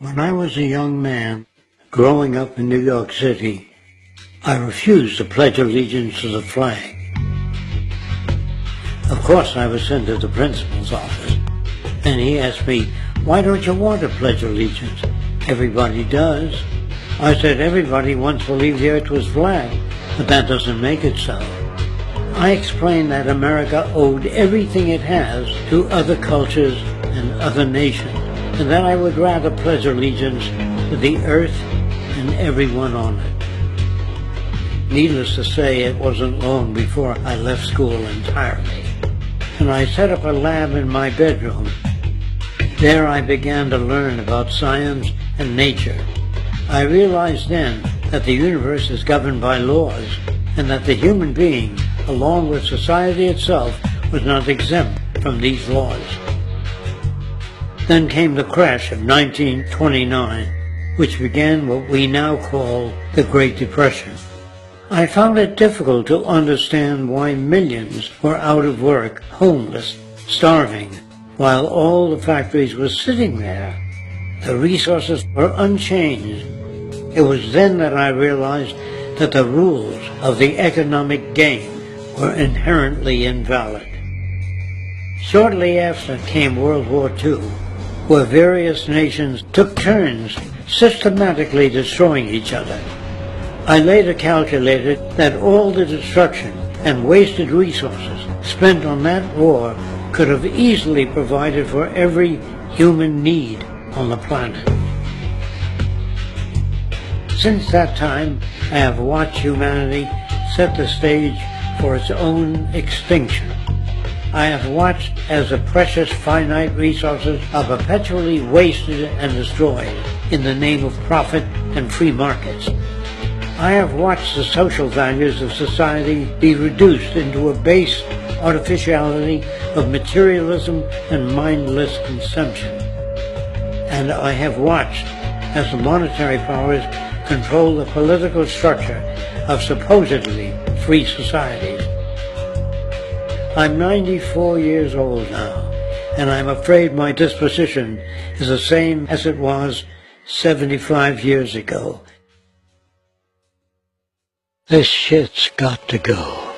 When I was a young man, growing up in New York City, I refused to pledge allegiance to the flag. Of course, I was sent to the principal's office, and he asked me, "Why don't you want to pledge allegiance? Everybody does." I said, "Everybody once believed the earth was flat, but that doesn't make it so." I explained that America owed everything it has to other cultures and other nations, and that I would rather pledge allegiance to the earth and everyone on it. Needless to say, it wasn't long before I left school entirely, and I set up a lab in my bedroom. There I began to learn about science and nature. I realized then that the universe is governed by laws, and that the human being, along with society itself, was not exempt from these laws. Then came the crash of 1929, which began what we now call the Great Depression. I found it difficult to understand why millions were out of work, homeless, starving, while all the factories were sitting there. The resources were unchanged. It was then that I realized that the rules of the economic game were inherently invalid. Shortly after came World War II, where various nations took turns systematically destroying each other. I later calculated that all the destruction and wasted resources spent on that war could have easily provided for every human need on the planet. Since that time, I have watched humanity set the stage for its own extinction. I have watched as the precious finite resources are perpetually wasted and destroyed in the name of profit and free markets. I have watched the social values of society be reduced into a base artificiality of materialism and mindless consumption. And I have watched as the monetary powers control the political structure of supposedly free societies. I'm 94 years old now, and I'm afraid my disposition is the same as it was 75 years ago. This shit's got to go.